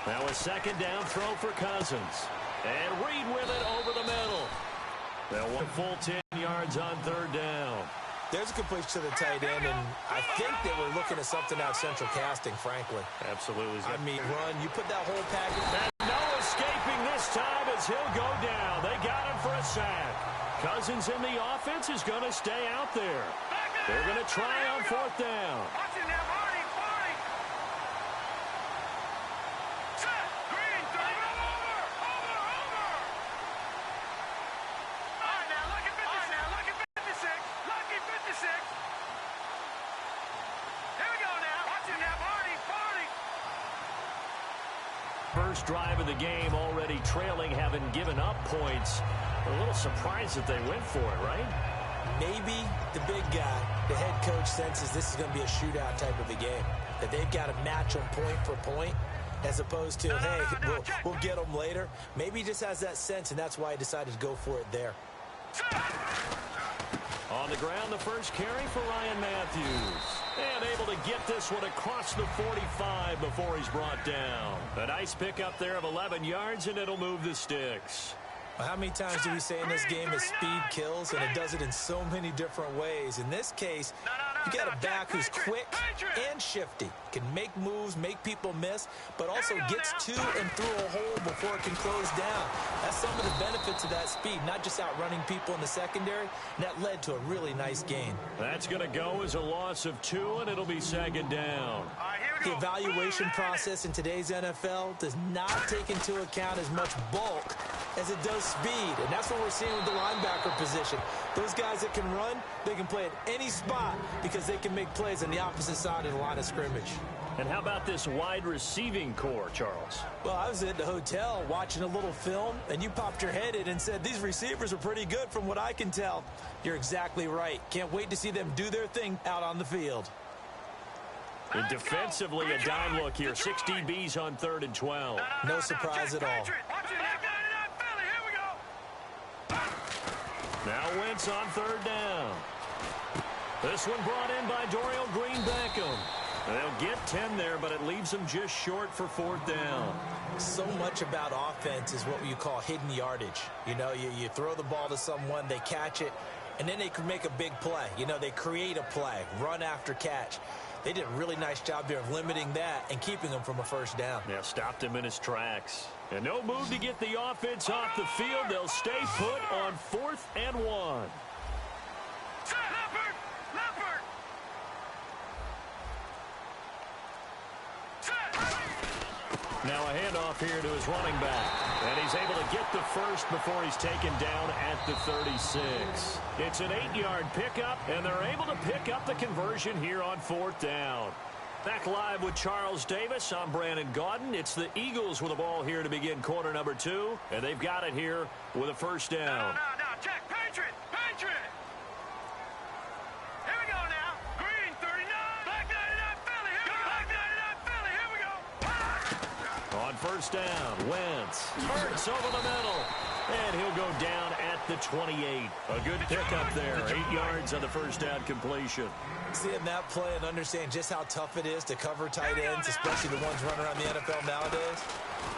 Now a second down throw for Cousins. And Reed with it over the middle. They'll want a full 10 yards on third down. There's a completion to the tight end, and I think they were looking at something out central casting, frankly. Absolutely. I mean, run. You put that whole package. And no escaping this time as he'll go down. They got him for a sack. Cousins in the offense is going to stay out there. They're going to try on fourth down. First drive of the game, already trailing, having given up points. A little surprised that they went for it, right? Maybe the big guy, the head coach, senses this is going to be a shootout type of a game. That they've got to match them point for point, as opposed to, hey, we'll get them later. Maybe he just has that sense, and that's why he decided to go for it there. On the ground, the first carry for Ryan Matthews. And able to get this one across the 45 before he's brought down. A nice pickup there of 11 yards, and it'll move the sticks. Well, how many times do we say in this game that speed kills, and it does it in so many different ways? In this case, you got a back who's quick and shifty, can make moves, make people miss, but also gets to and through a hole before it can close down. That's some of the benefits of that speed, not just outrunning people in the secondary, and that led to a really nice gain. That's going to go as a loss of 2, and it'll be second down. The evaluation process in today's NFL does not take into account as much bulk as it does speed, and that's what we're seeing with the linebacker position. Those guys that can run, they can play at any spot because they can make plays on the opposite side of the line of scrimmage. And how about this wide receiving core, Charles? Well, I was at the hotel watching a little film, and you popped your head in and said, these receivers are pretty good from what I can tell. You're exactly right. Can't wait to see them do their thing out on the field. And defensively, a dime look here. 6 DBs on 3rd and 12. No surprise at all. Now Wentz on 3rd down. This one brought in by Dorial Green-Beckham. They'll get 10 there, but it leaves them just short for 4th down. So much about offense is what you call hidden yardage. You know, you throw the ball to someone, they catch it, and then they can make a big play. You know, they create a play, run after catch. They did a really nice job there of limiting that and keeping him from a first down. Yeah, stopped him in his tracks. And no move to get the offense off the field. They'll stay put on 4th and 1. Now a handoff here to his running back. And he's able to get the first before he's taken down at the 36. It's an 8-yard pickup, and they're able to pick up the conversion here on 4th down. Back live with Charles Davis. I'm Brandon Gaudin. It's the Eagles with the ball here to begin quarter number 2. And they've got it here with a first down. No, check. Patriot. Here we go now. Green, 39. Black 99, Philly. Here we go. On first down, Wentz turns over the middle. And he'll go down at the 28. A good pickup there. 8 yards on the first down completion. Seeing that play and understand just how tough it is to cover tight ends, especially the ones running around the NFL nowadays,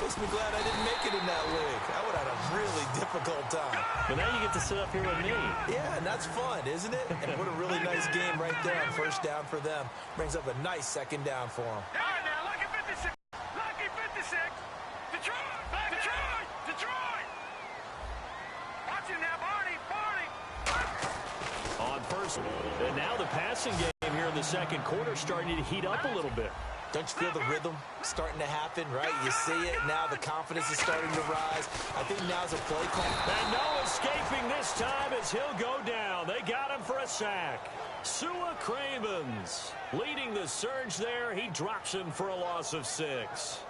makes me glad I didn't make it in that league. I would have had a really difficult time. But now you get to sit up here with me. Yeah, and that's fun, isn't it? And what a really nice game right there on first down for them. Brings up a nice second down for them. All right, now, lucky 56. Lucky 56. Detroit. Watch him now, Barney. On first. And now the passing game here in the second quarter starting to heat up a little bit. Don't you feel the rhythm starting to happen, right? You see it now. The confidence is starting to rise. I think now's a play call. And no escaping this time as he'll go down. They got him for a sack. Sua Cravens leading the surge there. He drops him for a loss of 6.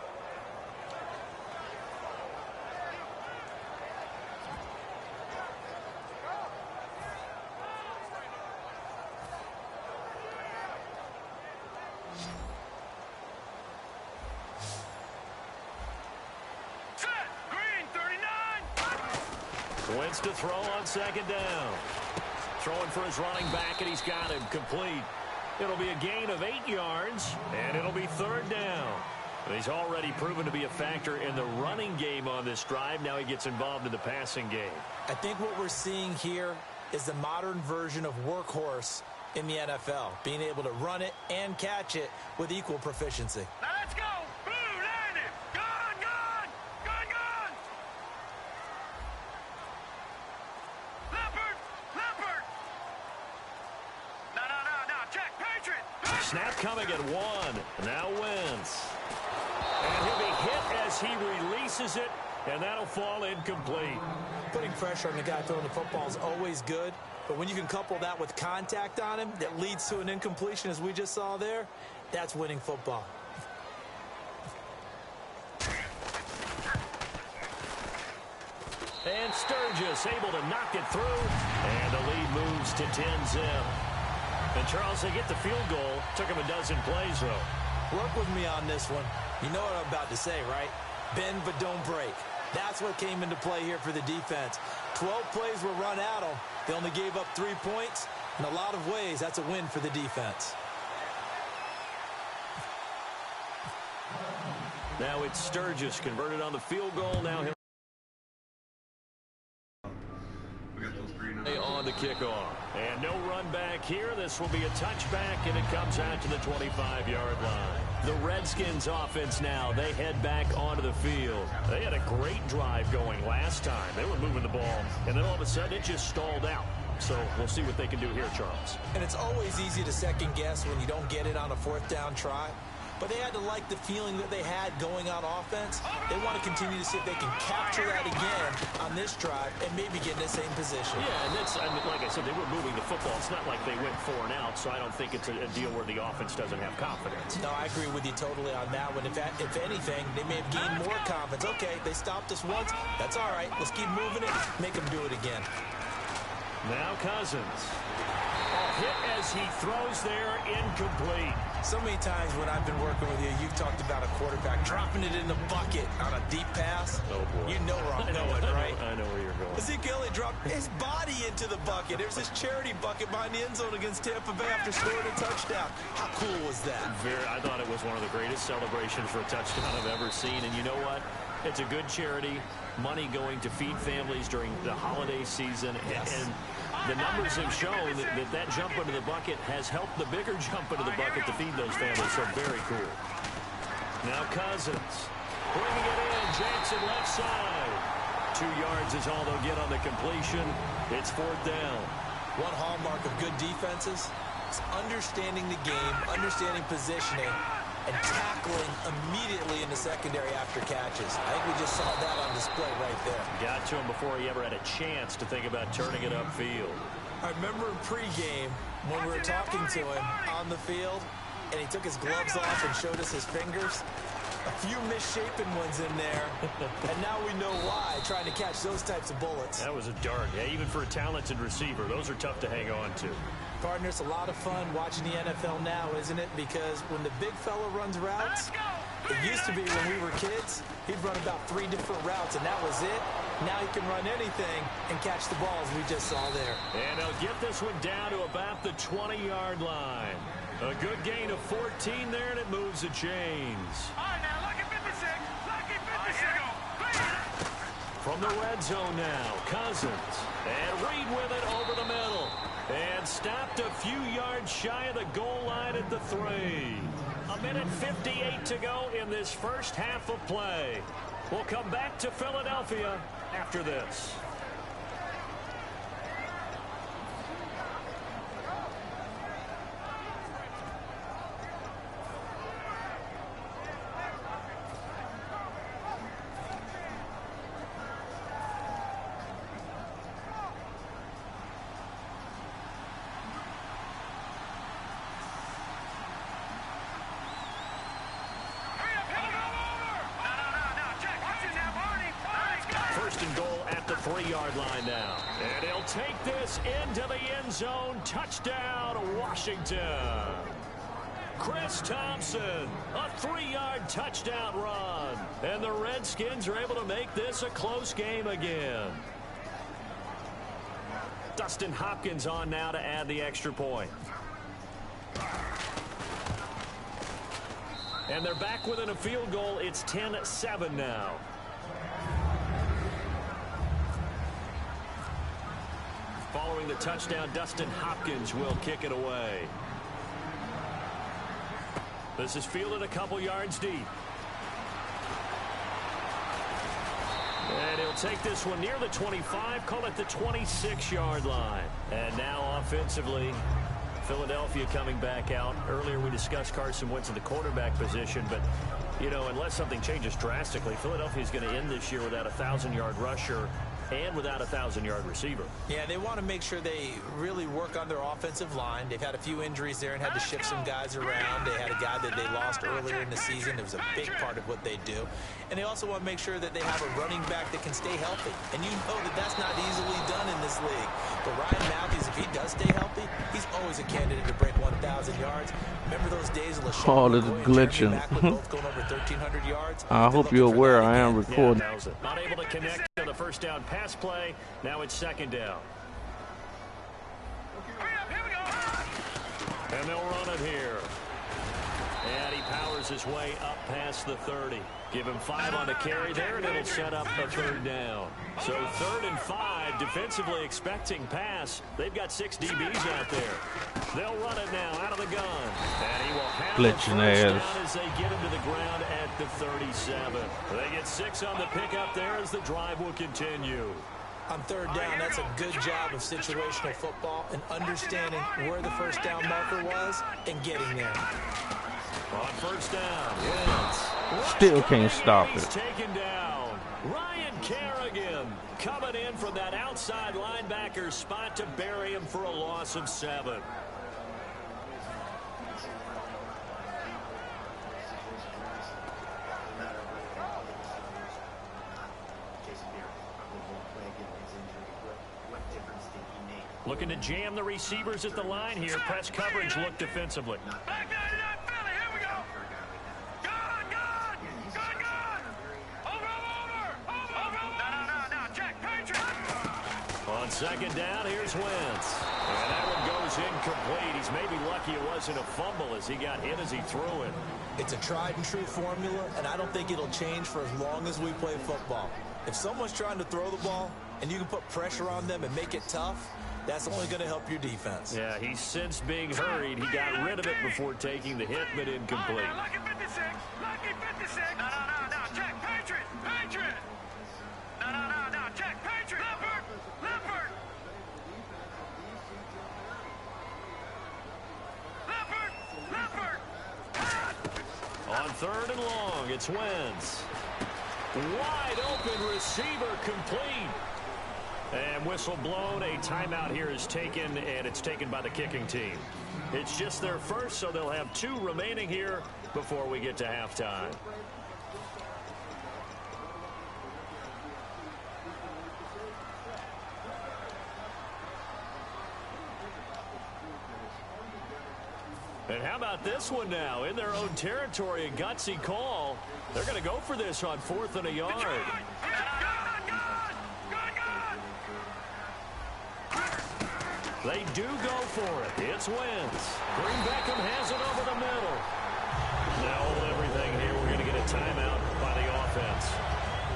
Wentz to throw on second down. Throwing for his running back, and he's got him complete. It'll be a gain of 8 yards, and it'll be 3rd down. He's already proven to be a factor in the running game on this drive. Now he gets involved in the passing game. I think what we're seeing here is the modern version of workhorse in the NFL, being able to run it and catch it with equal proficiency. Now let's go. Blue, landed. Gone, gone. Gone, gone. Leopard. Leopard. No. Check. Patriot. Snap coming at 1. Now Wentz. And he'll be hit as he releases it, and that'll fall incomplete. Putting pressure on the guy throwing the football is always good, but when you can couple that with contact on him that leads to an incompletion, as we just saw there, that's winning football. And Sturgis able to knock it through, and the lead moves to 10-zip. And Charles, they get the field goal. Took him a dozen plays, though. Work with me on this one. You know what I'm about to say, right? Bend but don't break. That's what came into play here for the defense. 12 plays were run at them. They only gave up 3 points. In a lot of ways, that's a win for the defense. Now it's Sturgis converted on the field goal. Now he'll on the kickoff. And no run back here. This will be a touchback, and it comes out to the 25-yard line. The Redskins offense now, they head back onto the field. They had a great drive going last time. They were moving the ball, and then all of a sudden it just stalled out. So we'll see what they can do here, Charles. And it's always easy to second guess when you don't get it on a 4th down try. But they had to like the feeling that they had going on offense. They want to continue to see if they can capture that again on this drive and maybe get in the same position. Yeah, and that's, I mean, like I said, they were moving the football. It's not like they went 4 and out, so I don't think it's a deal where the offense doesn't have confidence. No, I agree with you totally on that one. If anything, they may have gained more confidence. Okay, they stopped us once. That's all right. Let's keep moving it. Make them do it again. Now Cousins. Hit as he throws there, incomplete. So many times when I've been working with you, you've talked about a quarterback dropping it in the bucket on a deep pass. Oh, boy. You know where I'm going, right? I know where you're going. Ezekiel dropped his body into the bucket. There's this charity bucket behind the end zone against Tampa Bay after scoring a touchdown. How cool was that? I thought it was one of the greatest celebrations for a touchdown I've ever seen. And you know what? It's a good charity. Money going to feed families during the holiday season. Yes. And the numbers have shown that jump into the bucket has helped the bigger jump into the bucket to feed those families. So very cool. Now Cousins bringing it in. Jackson left side. 2 yards is all they'll get on the completion. It's 4th down. One hallmark of good defenses is understanding the game, understanding positioning, and tackling immediately in the secondary after catches. I think we just saw that on display right there. Got to him before he ever had a chance to think about turning it upfield. I remember in pregame when we were talking to him on the field, and he took his gloves off and showed us his fingers. A few misshapen ones in there, and now we know why, trying to catch those types of bullets. That was a dart. Yeah, even for a talented receiver, those are tough to hang on to. Partner, it's a lot of fun watching the NFL now, isn't it? Because when the big fella runs routes, it used to be when we were kids, he'd run about 3 different routes, and that was it. Now he can run anything and catch the ball, as we just saw there. And they'll get this one down to about the 20-yard line. A good gain of 14 there, and it moves the chains. All right, now, lucky 56. Lucky 56. From the red zone now, Cousins. And Reed with it over the middle. And stopped a few yards shy of the goal line at the 3. 1:58 to go in this first half of play. We'll come back to Philadelphia after this. First and goal at the 3-yard line now. And he'll take this into the end zone. Touchdown, Washington. Chris Thompson, a 3-yard touchdown run. And the Redskins are able to make this a close game again. Dustin Hopkins on now to add the extra point. And they're back within a field goal. It's 10-7 now. Following the touchdown, Dustin Hopkins will kick it away. This is fielded a couple yards deep. And he'll take this one near the 25, call it the 26-yard line. And now offensively, Philadelphia coming back out. Earlier we discussed Carson Wentz in the quarterback position, but, you know, unless something changes drastically, Philadelphia is going to end this year without a 1,000-yard rusher and without a 1,000-yard receiver. Yeah, they want to make sure they really work on their offensive line. They've had a few injuries there and had to shift some guys around. They had a guy that they lost earlier in the season. It was a big part of what they do. And they also want to make sure that they have a running back that can stay healthy. And you know that that's not easily done in this league. But Ryan Matthews, if he does stay healthy, he's always a candidate to break 1,000 yards. Remember those days of LaShawn this is glitching. both going over 1,300 yards? I hope you're aware I am recording. Yeah, not able to connect on the first down pass play. Now it's second down. And they'll run it here. And he powers his way up past the 30. Give him 5 on the carry there, and it'll set up a third down. So 3rd and 5, defensively expecting pass. They've got 6 DBs out there. They'll run it now out of the gun. And he will have the first down as they get him to the ground at the 37. They get 6 on the pickup there as the drive will continue. On 3rd down, that's a good job of situational football and understanding where the first down marker was and getting there. On first down, Wentz. Still can't stop He's it. taken down. Ryan Kerrigan coming in from that outside linebacker spot to bury him for a loss of 7. Looking to jam the receivers at the line here. Press coverage look defensively. On second down, here's Wentz. And that one goes incomplete. He's maybe lucky it wasn't a fumble as he got hit as he threw it. It's a tried and true formula, and I don't think it'll change for as long as we play football. If someone's trying to throw the ball and you can put pressure on them and make it tough, that's only going to help your defense. Yeah, he's since being hurried. He got rid of it before taking the hit, but incomplete. Lucky 56. Lucky 56. No. Check. Patriot. No. Check. Patriot. Leopard. On 3rd and long, it's Wentz. Wide open receiver complete. And whistle blown. A timeout here is taken, and it's taken by the kicking team. It's just their first, so they'll have 2 remaining here before we get to halftime. And how about this one now? In their own territory, a gutsy call. They're going to go for this on 4th and a yard. They do go for it. It's Wentz. Green Beckham has it over the middle. Now hold everything here. We're going to get a timeout by the offense.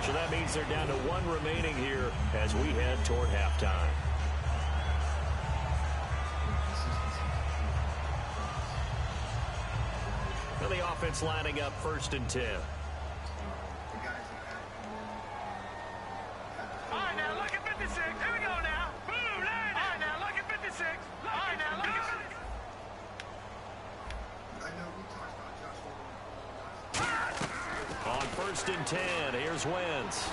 So that means they're down to 1 remaining here as we head toward halftime. And the offense lining up 1st and 10. All right, now look at 56. Here we go now. Boom, all right, now look at 56. All right, now look at 56. On 1st and 10, here's Wentz.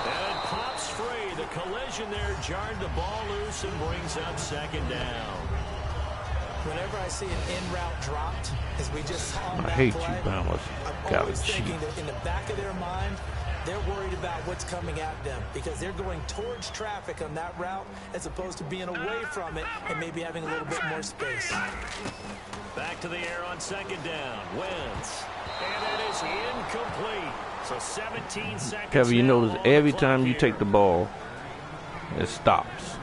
And it pops free. The collision there jarred the ball loose and brings up 2nd down. Whenever I see an in-route dropped, as we just saw on that hate play, you, Bama. I'm always thinking that in the back of their mind, they're worried about what's coming at them because they're going towards traffic on that route as opposed to being away from it and maybe having a little bit more space. Back to the air on 2nd down. Wentz. And it is incomplete. So 17 seconds. Kevin, you notice every time you take the ball, it stops.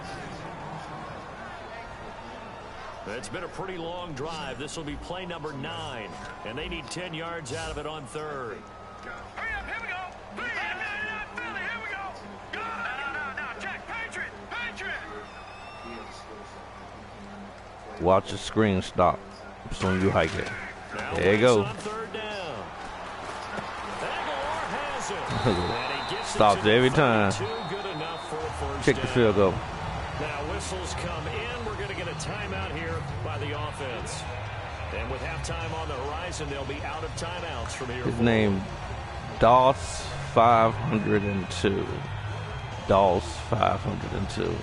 It's been a pretty long drive. This will be play number 9, and they need 10 yards out of it on 3rd. Hurry up, here we go. Philly, here we go. No, check. Patriot. Watch the screen stop as soon as you hike it. Now There you go. on 3rd down. Aguilar has it. And he gets Stops it to every the time. 32, good enough for a first Kick the down. field goal. Now whistles come in. We're going to get a timeout here by the offense. And with halftime on the horizon, they'll be out of timeouts from here. His name, DOS 502. DOS 502.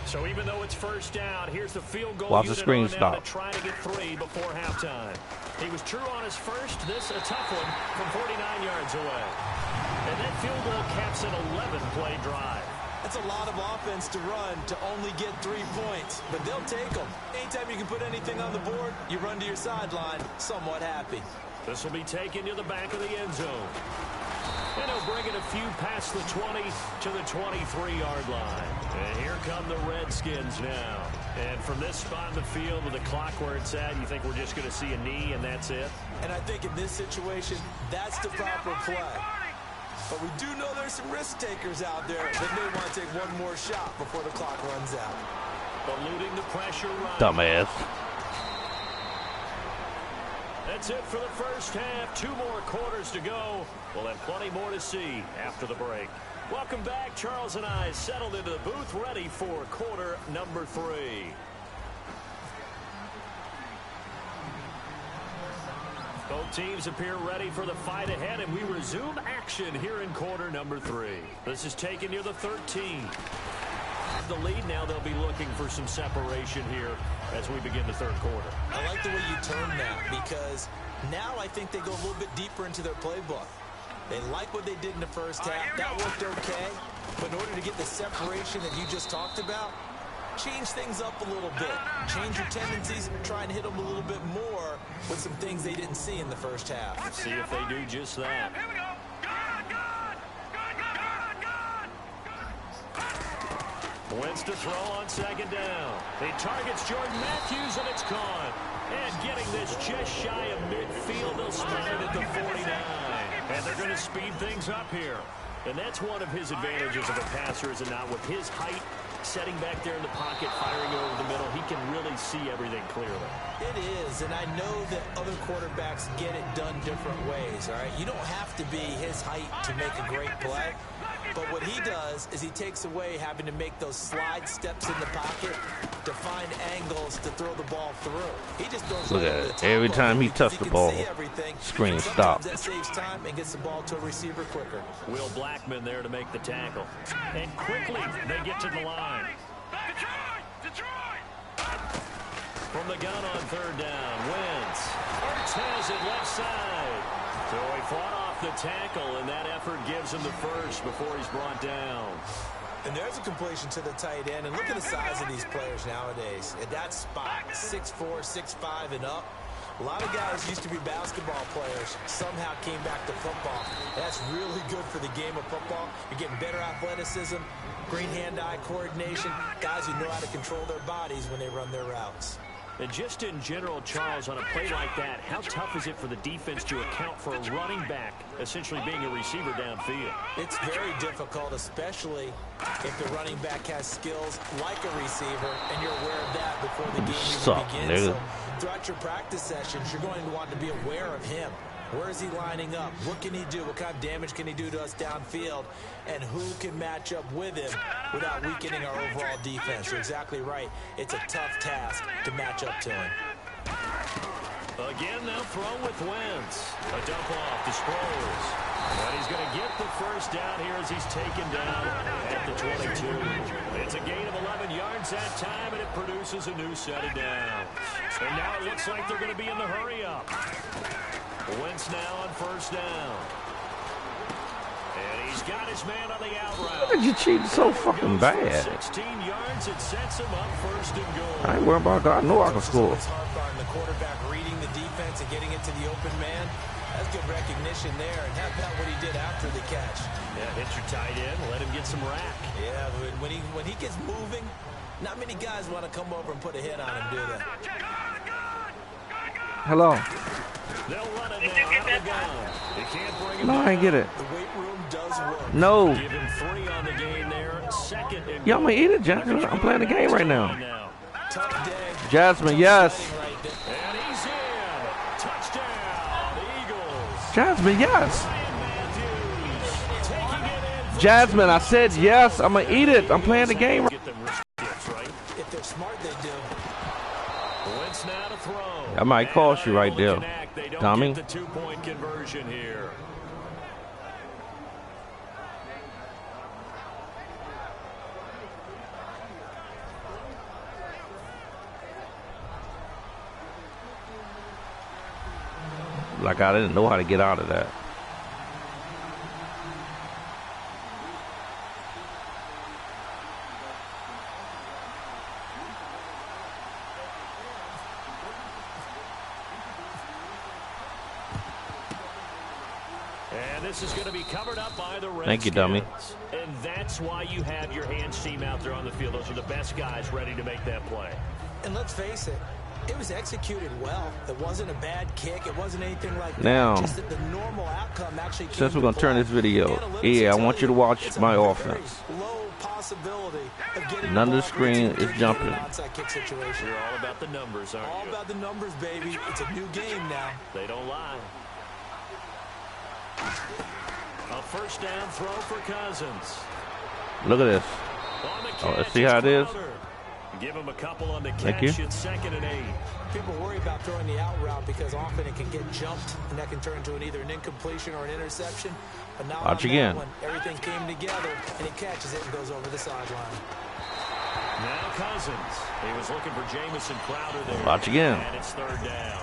So even though it's first down, here's the field goal. Watch the screen unit on now stop. to try to get 3 before halftime. He was true on his first. This a tough one from 49 yards away. And that field goal caps an 11-play drive. That's a lot of offense to run to only get 3 points, but they'll take them. Anytime you can put anything on the board, you run to your sideline somewhat happy. This will be taken to the back of the end zone. And he'll bring it a few past the 20 to the 23-yard line. And here come the Redskins now. And from this spot in the field with the clock where it's at, you think we're just going to see a knee and that's it? And I think in this situation, that's the proper play. But we do know there's some risk takers out there that may want to take one more shot before the clock runs out. Eluding the pressure run. Dumbass. That's it for the first half. 2 more quarters to go. We'll have plenty more to see after the break. Welcome back. Charles and I settled into the booth ready for quarter number 3. Both teams appear ready for the fight ahead, and we resume action here in quarter number 3. This is taken near the 13. The lead now, they'll be looking for some separation here as we begin the 3rd quarter. I like the way you turn that because now I think they go a little bit deeper into their playbook. They like what they did in the first half. That worked okay. But in order to get the separation that you just talked about, change things up a little bit. Change your tendencies and try and hit them a little bit more with some things they didn't see in the first half. See if they do just that. Here we go. Wins to throw on 2nd down. He targets Jordan Matthews, and it's caught. And getting this just shy of midfield, they'll spot it at the 49. And they're going to speed things up here. And that's one of his advantages of a passer, is it not? With his height, setting back there in the pocket, firing it over the middle, he can really see everything clearly. It is, and I know that other quarterbacks get it done different ways, all right? You don't have to be his height to make a great play. But what he does is he takes away having to make those slide steps in the pocket to find angles to throw the ball through. He just throws Look right at over it. the top Every of time it he because touched the can ball, see everything. screen Sometimes stop. that saves time and gets the ball to a receiver quicker. Will Blackman there to make the tackle. And quickly, they get to the line. Detroit! From the gun on 3rd down, Wentz. Hurts has it left side. So he fought off the tackle, and that effort gives him the first before he's brought down. And there's a completion to the tight end. And look at the size of these players nowadays. At that spot, 6'4", 6'5", and up. A lot of guys used to be basketball players, somehow came back to football. That's really good for the game of football. You're getting better athleticism, great hand-eye coordination, guys who know how to control their bodies when they run their routes. And just in general, Charles, on a play like that, how tough is it for the defense to account for a running back essentially being a receiver downfield? It's very difficult, especially if the running back has skills like a receiver, and you're aware of that before the game even begins. So throughout your practice sessions, you're going to want to be aware of him. Where is he lining up? What can he do? What kind of damage can he do to us downfield? And who can match up with him without weakening our overall defense? You're exactly right. It's a tough task to match up to him. Again, now throw with Wentz. A dump off to Sproles. And he's going to get the first down here as he's taken down at the 22. It's a gain of 11 yards that time, and it produces a new set of downs. And now it looks like they're going to be in the hurry-up. Wentz now on 1st down. And he's got his man on the out route. Look at you cheating so fucking bad. 16 yards, it sets him up 1st and goal. I ain't worried about God. I know I can score. It's hard on the quarterback reading the defense and getting it to the open man. That's good recognition there, and how about what he did after the catch? Yeah, hit your tight end, let him get some rack. Yeah, but when he gets moving, not many guys want to come over and put a hit on him, do they? Hello. They'll run it now out of the gun. He can't bring him No, I ain't get it. The weight room does work. No. Give him 3 on the game there. Second and Yo, I'm gonna eat it, Jasmine. I'm playing the game right now. Tough day. Jasmine, yes. And he's in. Touchdown, Eagles. Jasmine, yes. Ryan Matthews taking it in. Jasmine, I said yes. I'm gonna eat it. I'm playing the game. Get them wrist kicks, right? If they're smart, they do. Wentz now to throw. That might cost you right there, They don't dummy. get the 2-point conversion here. Like I didn't know how to get out of that. And this is going to be covered up by the Redskins. Thank you, dummy. And that's why you have your hands team out there on the field. Those are the best guys ready to make that play. And let's face it, it was executed well. It wasn't a bad kick. It wasn't anything like that. Now, Just that the normal outcome actually came since we're to gonna turn play. this video, Analytics yeah, I tell want you to watch it's a my very offense. Low possibility of getting None of the ball screen into is an jumping. onside kick situation. You're all about the numbers, aren't All you? about the numbers, baby. It's a new game now. They don't lie. A first down throw for Cousins. Look at this. On the Oh, catch, let's see how it is. Crowder. Give him a couple on the Thank catch. you. It's 2nd and 8. People worry about throwing the out route because often it can get jumped, and that can turn into either an incompletion or an interception. But now Watch on again. that one, everything came together, and he catches it and goes over the sideline. Now Cousins. He was looking for Jamison Crowder there. Watch again. And it's 3rd down.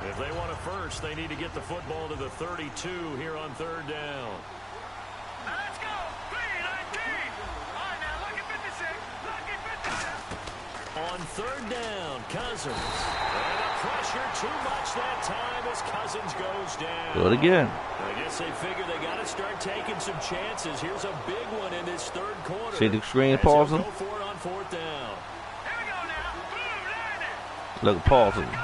If they want a first, they need to get the football to the 32 here on 3rd down. Let's go. 3-19. All right, now look at 56. Look at 56. On 3rd down, Cousins. And the pressure too much that time as Cousins goes down. Do it again. I guess they figure they got to start taking some chances. Here's a big one in this 3rd quarter. See the screen As they'll pausing? Go for it on 4th down. Here we go now. Blue line it. Look, pausing. Good.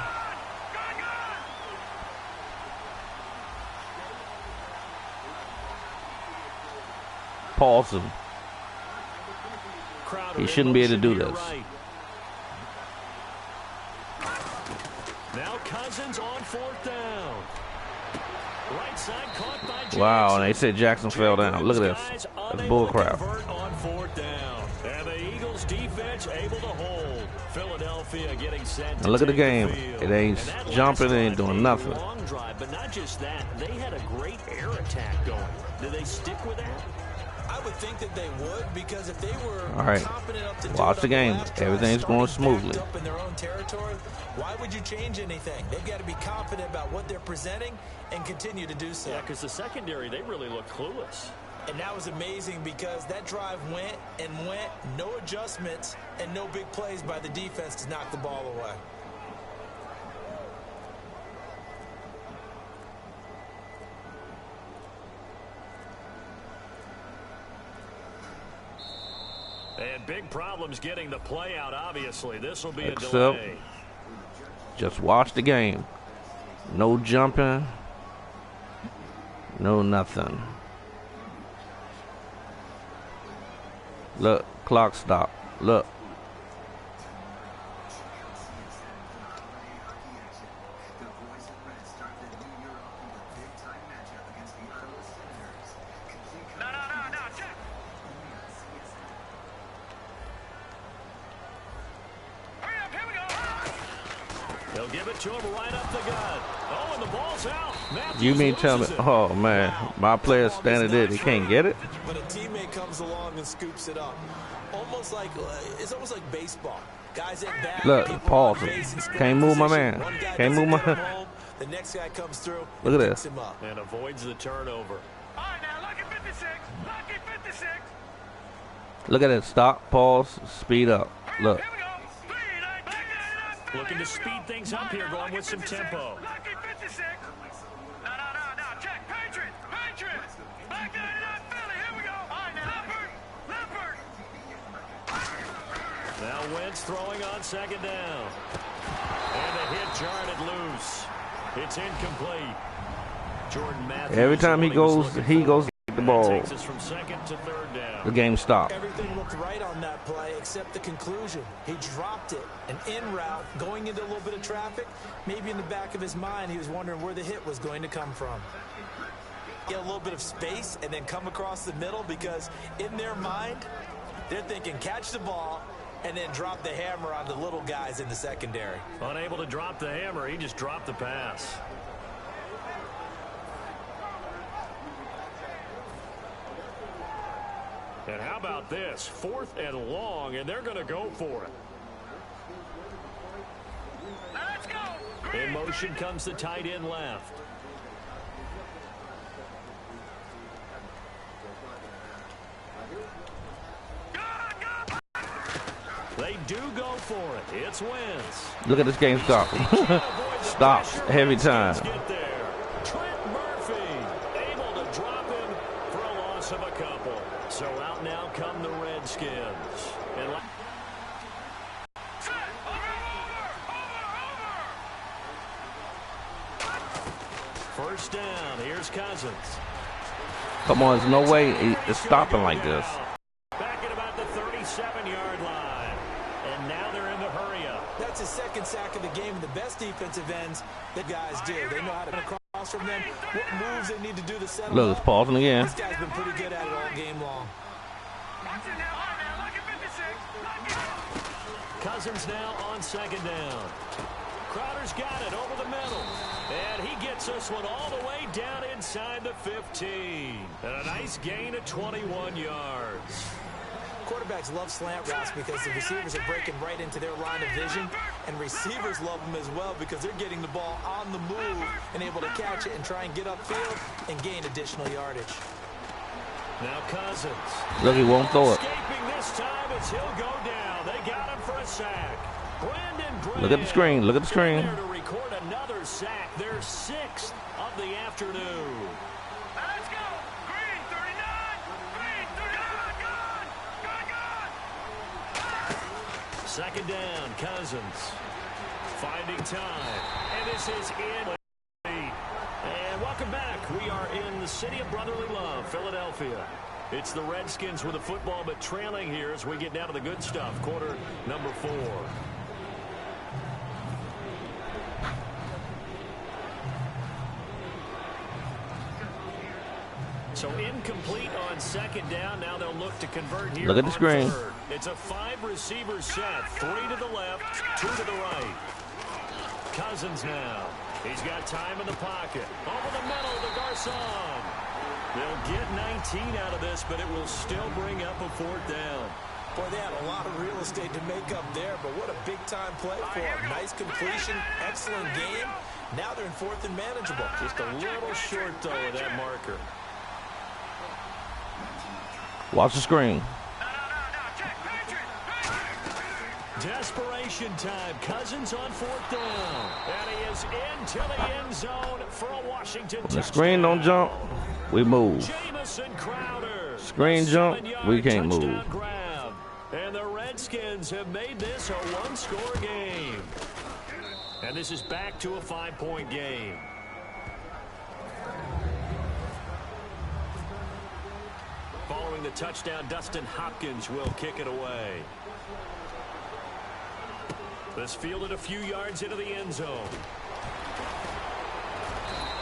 Pausing. Crowder He in shouldn't be able to motion do to your this. right. Now Cousins on 4th down. Right side caught by Jackson. Wow, and they said Jackson fell down. Look at this. That's bullcrap. On 4th down. And the Eagles defense able to hold. Philadelphia getting set to Now look at the take game. field. It ain't And that jumping, last it ain't drive, doing a nothing. Long drive, but not just that. They had a great air attack going. Do they stick with that? I would think that they would, because if they were All right. confident enough to do Watch it the on game. last drive, Everything's going starting smoothly. backed up in their own territory, why would you change anything? They've got to be confident about what they're presenting and continue to do so. Yeah, because the secondary, they really look clueless. And that was amazing because that drive went and went, no adjustments, and no big plays by the defense to knock the ball away. And big problems getting the play out, obviously. This will be a Except- delay. Just watch the game. No jumping. No nothing. Look, clock stop. Look. No, check. Hurry up, here we go. They'll give it to him right up the gut. Oh, and the ball's out. Matthews You mean tell me, loses it. oh man, my player's standing there, they can't get it? But a teammate comes along and scoops it up. Almost like, it's almost like baseball. Guys at bat, Look, people pause on it. base in scoring Can't move my position. man. One guy Can't doesn't move get my- him home, the next guy comes through Look and at picks this. him up. And avoids the turnover. All right, now look at 56. Look at 56. Look at it, stop, pause, speed up. Look, Here we go. 3-19. Looking to speed things up here, going with some tempo. Lucky 56. No. Check. Patriots. Back 99 Philly. Here we go. All right, now. Leopard. Now Wentz throwing on second down. And the hit jarred it loose. It's incomplete. Jordan Matthews. Every time he goes the ball. Takes us from second to third down. The game stopped. Everything looked right on that play except the conclusion. He dropped it. An in route, going into a little bit of traffic. Maybe in the back of his mind, he was wondering where the hit was going to come from. Get a little bit of space and then come across the middle, because in their mind, they're thinking catch the ball and then drop the hammer on the little guys in the secondary. Unable to drop the hammer, he just dropped the pass. And how about this? 4th and long, and they're going to go for it. Let's go. In motion comes the tight end left. They do go for it. It's Wentz. Look at this game stop. Stops every time. Get there. Trent Murphy able to drop him for a loss of a couple. So out now come the Redskins. And first down. Here's Cousins. Come on, there's no way it's stopping like this. Back at about the 37-yard line. And now they're in the hurry up. That's his second sack of the game. The best defensive ends the guys do. They know how to get across from them, what moves they need to do to settle Look, it's pausing again. This guy's been pretty good at it all game long. Cousins now on second down. Crowder's got it over the middle. And he gets this one all the way down inside the 15. And a nice gain of 21 yards. Quarterbacks love slant routes because the receivers are breaking right into their line of vision, and receivers love them as well because they're getting the ball on the move and able to catch it and try and get upfield and gain additional yardage. Now Cousins. Look, he won't throw it. Escaping this time as he'll go down. They got him for a sack. Brandon Graham. Look at the screen. Look at the screen. There to record another sack. Their 6th of the afternoon. Let's go. Green 39. Green 39. Gone. Second down, Cousins. Finding time. And this is in. And welcome back. We are in the city of brotherly love, Philadelphia. It's the Redskins with the football, but trailing here as we get down to the good stuff. Quarter number 4. So incomplete on second down. Now they'll look to convert here. Look at the screen. Third. It's a 5-receiver set. 3 to the left, 2 to the right. Cousins now. He's got time in the pocket. Over the middle to Garcon. They'll get 19 out of this, but it will still bring up a 4th down. Boy, they had a lot of real estate to make up there, but what a big-time play for them. Nice completion, excellent game. Now they're in 4th and manageable. Just a little short, though, of that marker. Watch the screen. Desperation time. Cousins on 4th down. And he is into the end zone for a Washington touchdown. The screen don't jump, we move. Jamison Crowder. Screen jump, we can't move. Grab. And the Redskins have made this a 1-score game. And this is back to a 5-point game. Following the touchdown, Dustin Hopkins will kick it away. This fielded a few yards into the end zone.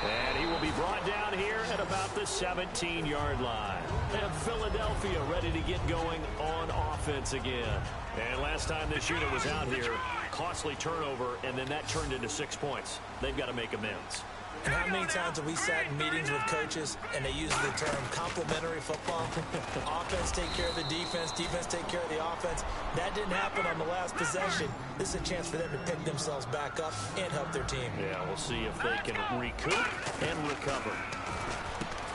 And he will be brought down here at about the 17-yard line. And Philadelphia ready to get going on offense again. And last time this unit was out here, costly turnover, and then that turned into 6 points. They've got to make amends. And how many times have we sat in meetings with coaches and they use the term complementary football? Offense take care of the defense, defense take care of the offense. That didn't happen on the last possession. This is a chance for them to pick themselves back up and help their team. Yeah, we'll see if they can recoup and recover.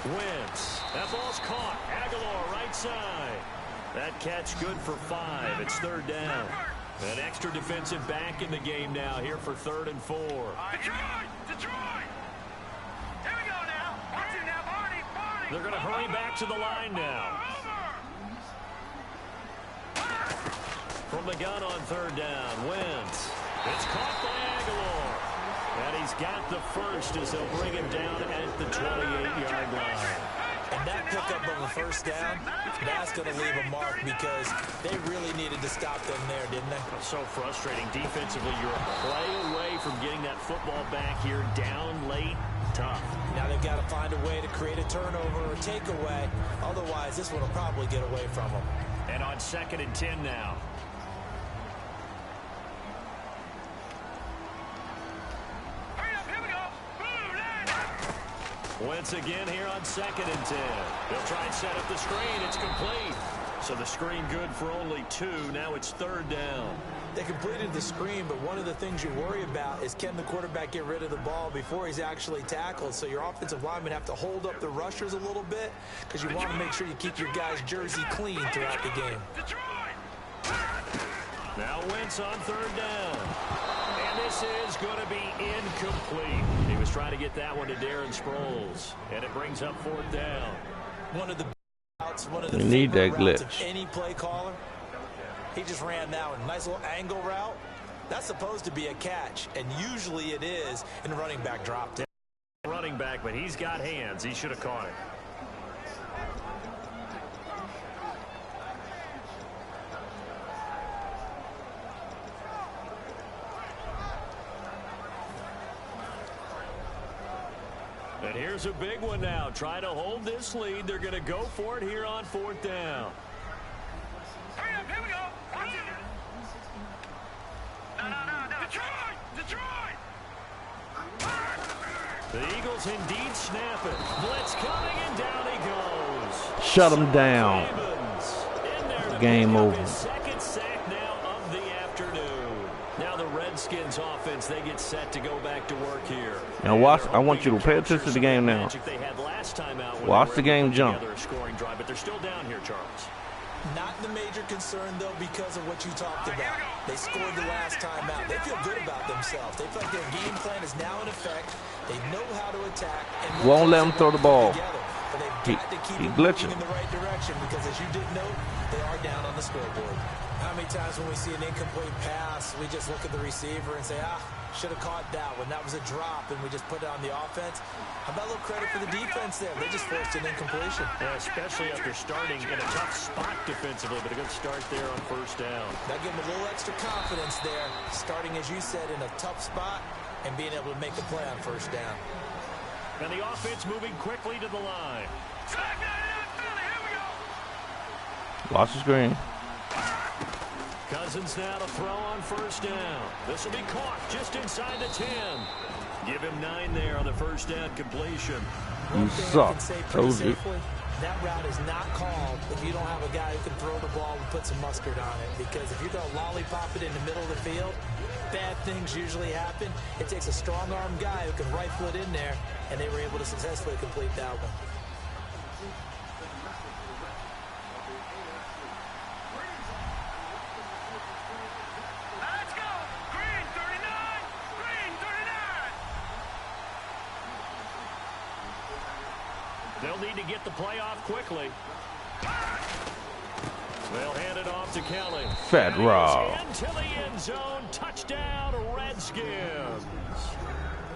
Wentz. That ball's caught. Aguilar right side. That catch good for 5. It's 3rd down. An extra defensive back in the game now here for 3rd and 4. Detroit! Detroit! Here we go now. Watch it now, Barney. Barney. They're going to hurry back to the line now. From the gun on 3rd down, Wentz. It's caught by Aguilar. And he's got the first as they'll bring him down at the 28-yard line. And that pickup of a 1st down, that's going to leave a mark because they really needed to stop them there, didn't they? So frustrating. Defensively, you're a play away from getting that football back here down late. Tough. Now they've got to find a way to create a turnover or takeaway. Otherwise, this one will probably get away from them. And on 2nd and 10 now. Wentz again here on 2nd and 10. They'll try and set up the screen. It's complete. So the screen good for only 2. Now it's 3rd down. They completed the screen, but one of the things you worry about is can the quarterback get rid of the ball before he's actually tackled. So your offensive linemen have to hold up the rushers a little bit because you want to make sure you keep your guys' jersey clean throughout the game. Now Wentz on 3rd down. And this is going to be incomplete. He was trying to get that one to Darren Sproles. And it brings up 4th down. One of the outs, one of the you need that routes of glitch. any play caller. He just ran that one. Nice little angle route. That's supposed to be a catch, and usually it is, and the running back dropped it. Running back, but he's got hands. He should have caught it. And here's a big one now. Try to hold this lead. They're going to go for it here on 4th down. Hurry up, here we go. Watch it. No. Detroit! Detroit! The Eagles indeed snap it. Blitz coming, and down he goes. Shut him down. Game over. His 2nd sack now of the afternoon. Now the Redskins offense, they get set to go back to work here. Now watch. I want you to pay attention to the game now. Watch the game jump. Scoring drive, but they're still down here, Charles. Not the major concern, though, because of what you talked about. They scored the last time out. They feel good about themselves. They feel like their game plan is now in effect. They know how to attack. And won't let them throw the ball. But they've got to keep it glitching moving in the right direction because, as you did note, they are down on the scoreboard. How many times when we see an incomplete pass, we just look at the receiver and say, should have caught that one. That was a drop, and we just put it on the offense. How about a little credit for the defense there? They just forced an incompletion. Yeah, especially after starting in a tough spot defensively, but a good start there on 1st down. That gave them a little extra confidence there, starting, as you said, in a tough spot and being able to make the play on 1st down. And the offense moving quickly to the line. Watch the screen. Cousins now to throw on 1st down. This will be caught just inside the 10. Give him 9 there on the 1st down completion. You suck. Told you. That route is not called if you don't have a guy who can throw the ball and put some mustard on it. Because if you're going to lollipop it in the middle of the field, bad things usually happen. It takes a strong-armed guy who can rifle it in there, and they were able to successfully complete that one. Let's go! Green 39! Green 39! They'll need to get the play off quickly. They'll hand it off to Kelly. Fat Rob. Into the end zone. Touchdown, Redskins.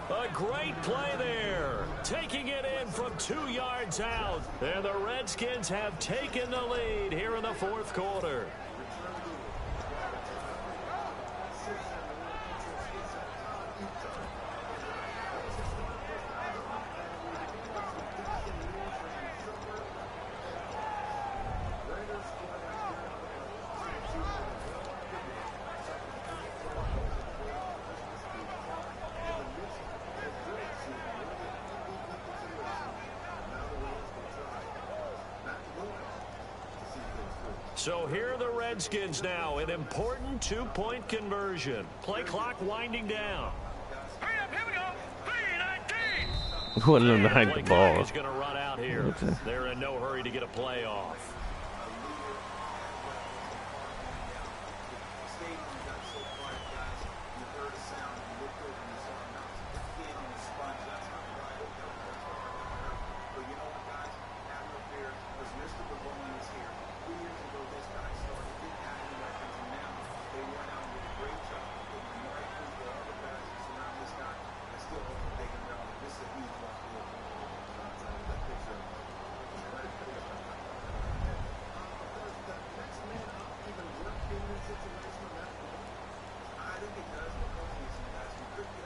A great play there. Taking it in from 2 yards out. And the Redskins have taken the lead here in the 4th quarter. So here are the Redskins now, an important 2-point conversion. Play clock winding down. Hurry up, here we go. 3:19. Wouldn't let him hike the ball. Is going to run out here. They're in no hurry to get a play off.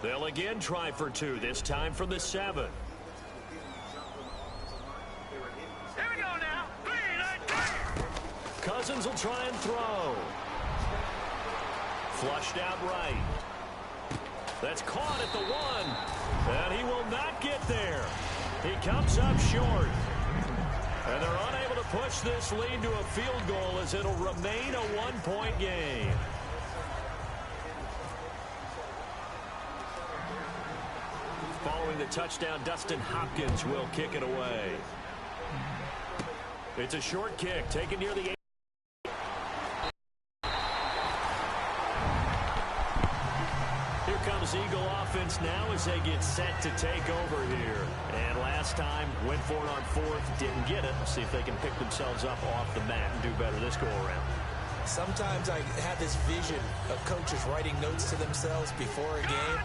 They'll again try for 2, this time from the 7. Here we go now. 3, 9, 10. Cousins will try and throw. Flushed out right. That's caught at the 1. And he will not get there. He comes up short. And they're unable to push this lead to a field goal as it'll remain a 1-point game. Following the touchdown, Dustin Hopkins will kick it away. It's a short kick taken near the 8. Here comes Eagle offense now as they get set to take over here. And last time, went for it on 4th, didn't get it. See if they can pick themselves up off the mat and do better this go-around. Sometimes I have this vision of coaches writing notes to themselves before a game.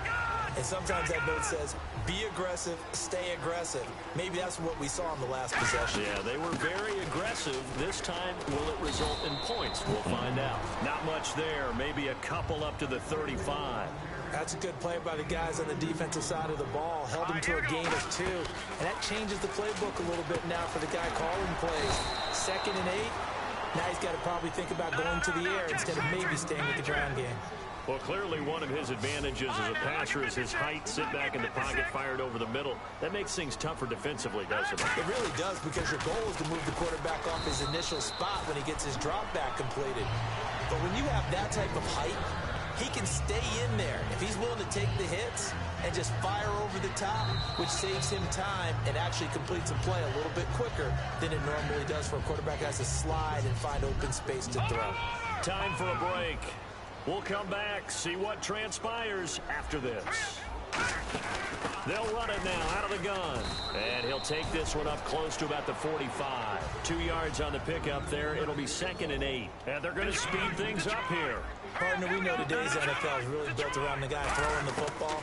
And sometimes that note says, be aggressive, stay aggressive. Maybe that's what we saw in the last possession. Yeah, they were very aggressive. This time, will it result in points? We'll find out. Not much there. Maybe a couple up to the 35. That's a good play by the guys on the defensive side of the ball. Held him to a gain of 2. And that changes the playbook a little bit now for the guy calling plays. 2nd and 8. Now he's got to probably think about going to the air instead of maybe staying with the ground game. Well, clearly one of his advantages as a passer is his height, sit back in the pocket, fired over the middle. That makes things tougher defensively, doesn't it? It really does, because your goal is to move the quarterback off his initial spot when he gets his drop back completed. But when you have that type of height, he can stay in there if he's willing to take the hits and just fire over the top, which saves him time and actually completes a play a little bit quicker than it normally does for a quarterback who has to slide and find open space to throw. Time for a break. We'll come back, see what transpires after this. They'll run it now out of the gun. And he'll take this one up close to about the 45. 2 yards on the pickup there. It'll be 2nd and 8. And they're going to speed things up here. Partner, we know today's NFL is really built around the guy throwing the football.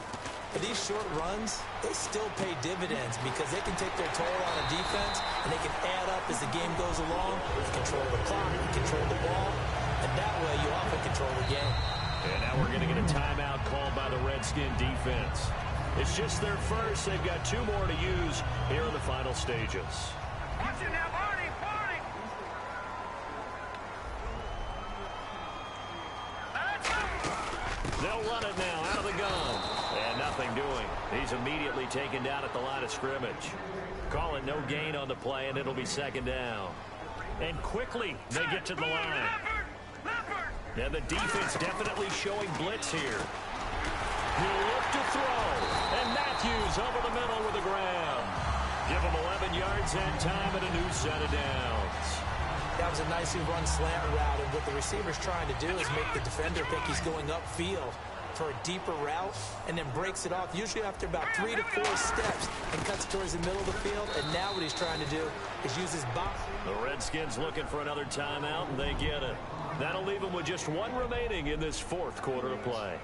But these short runs, they still pay dividends because they can take their toll on a defense and they can add up as the game goes along. You control the clock, you control the ball, and that way you often control the game. And now we're going to get a timeout called by the Redskin defense. It's just their first. They've got 2 more to use here in the final stages. Watch it now, Barney, Barney. They'll run it now out of the gun. And nothing doing. He's immediately taken down at the line of scrimmage. Call it no gain on the play, and it'll be 2nd down. And quickly they get to the line. And the defense definitely showing blitz here. He'll look to throw. And Matthews over the middle with the grab. Give him 11 yards and time and a new set of downs. That was a nicely run slant route, and what the receiver's trying to do is make the defender think he's going upfield for a deeper route and then breaks it off, usually after about 3 to 4 steps, and cuts towards the middle of the field. And now what he's trying to do is use his body. The Redskins looking for another timeout, and they get it. That'll leave them with just 1 remaining in this 4th quarter of play.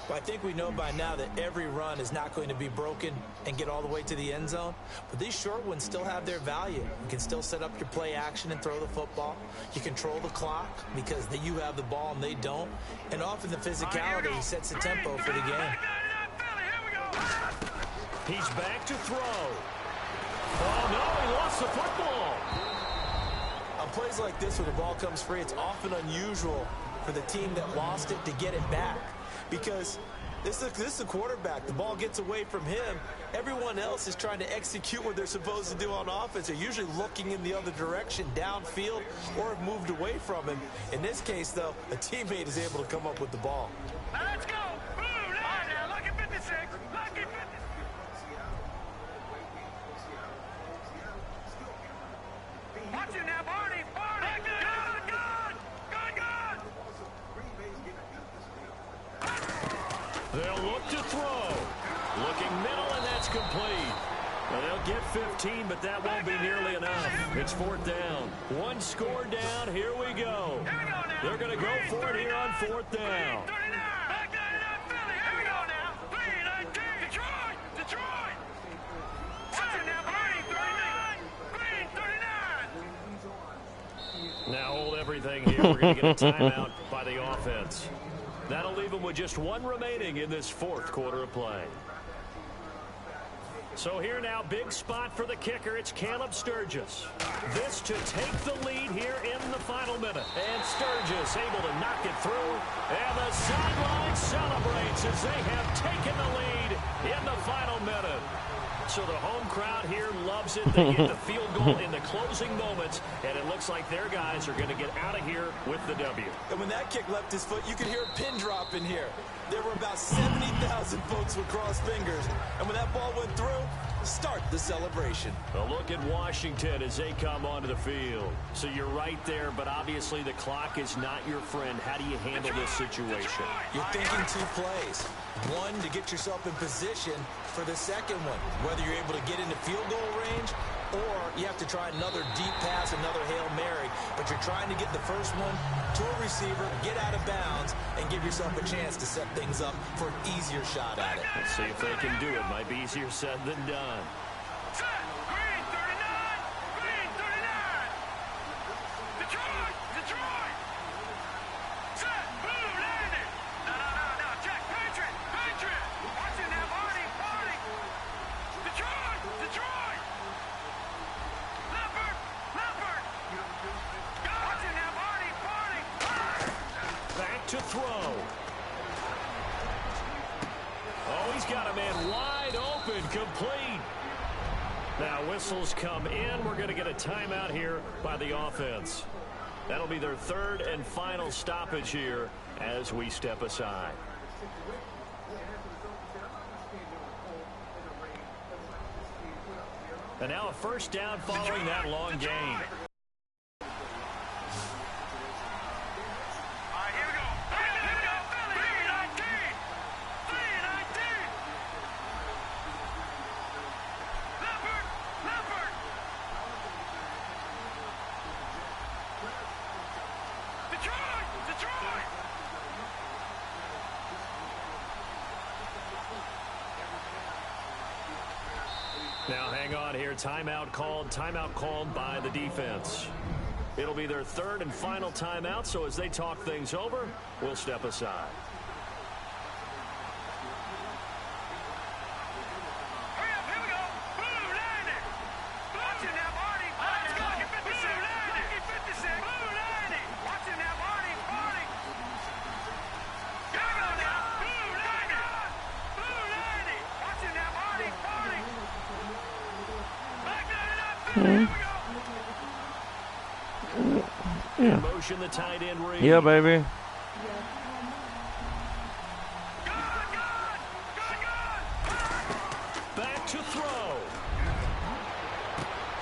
Well, I think we know by now that every run is not going to be broken and get all the way to the end zone. But these short ones still have their value. You can still set up your play action and throw the football. You control the clock because you have the ball and they don't. And often the physicality sets the tempo for the game. He's back to throw. Oh, no, he lost the football. On plays like this where the ball comes free, it's often unusual for the team that lost it to get it back. Because this is a quarterback. The ball gets away from him. Everyone else is trying to execute what they're supposed to do on offense. They're usually looking in the other direction, downfield, or have moved away from him. In this case, though, a teammate is able to come up with the ball. Now let's go. Boom. Now, lucky 56. Lucky 56. Watch it now, Barney. Barney. They'll look to throw. Looking middle, and that's complete. Well, they'll get 15, but that won't be nearly enough. It's 4th down. 1 score down. Here we go. They're going to go for it here on 4th down. Here we go now. 3-19. Detroit. Watch it now, Barney. 39. Now hold everything here. We're going to get a timeout by the offense. That'll leave them game with just one remaining in this fourth quarter of play. So here now, big spot for the kicker. It's Caleb Sturgis. This to take the lead here in the final minute. And Sturgis able to knock it through. And the sideline celebrates as they have taken the lead in the final minute. So the home crowd here loves it. They get the field goal in the closing moments, and it looks like their guys are going to get out of here with the W. And when that kick left his foot, you could hear a pin drop in here. There were about 70,000 folks with crossed fingers. And when that ball went through, start the celebration. A look at Washington as they come onto the field. So you're right there, but obviously the clock is not your friend. How do you handle this situation? You're thinking two plays. One, to get yourself in position for the second one, whether you're able to get into field goal range or you have to try another deep pass, another Hail Mary, but you're trying to get the first one to a receiver, get out of bounds, and give yourself a chance to set things up for an easier shot at it. Let's see if they can do it. Might be easier said than done. Green 39! Green 39! Detroit! Detroit! Set! Blue landing! No. Check! Patriot! Patriot! Watching that Marty! Marty! Detroit! Detroit! Leopard! Leopard! Watching that Marty! Marty! Back to throw. Oh, he's got a man wide open, complete. Now whistles come in. We're going to get a timeout here by the offense. That'll be their third and final stoppage here as we step aside. And now a first down following that long gain. Now hang on here. Timeout called by the defense. It'll be their third and final timeout, so as they talk things over, we'll step aside. Yeah. Motion the tight end read. Yeah, baby. Back to throw.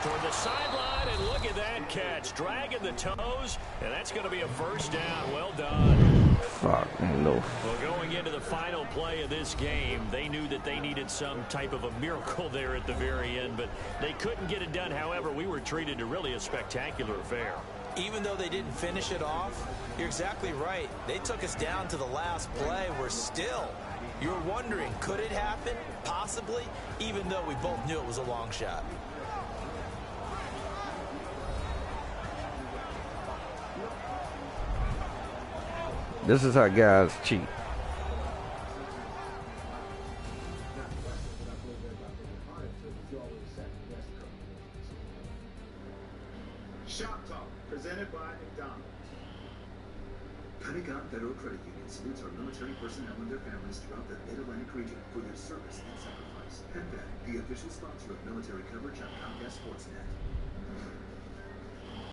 For the sideline, and look at that catch. Dragging the toes, and that's going to be a first down. Well done. Fuck, no. Well, going into the final play of this game, they knew that they needed some type of a miracle there at the very end, but they couldn't get it done. However, we were treated to really a spectacular affair. Even though they didn't finish it off, you're exactly right. They took us down to the last play. We're still. You're wondering, could it happen? Possibly, even though we both knew it was a long shot. This is how guys cheat. Shop Talk, presented by McDonald's. Pentagon Federal Credit Union salutes our military personnel and their families throughout the Mid-Atlantic region for their service and sacrifice. PenFed, the official sponsor of military coverage on Comcast Sportsnet.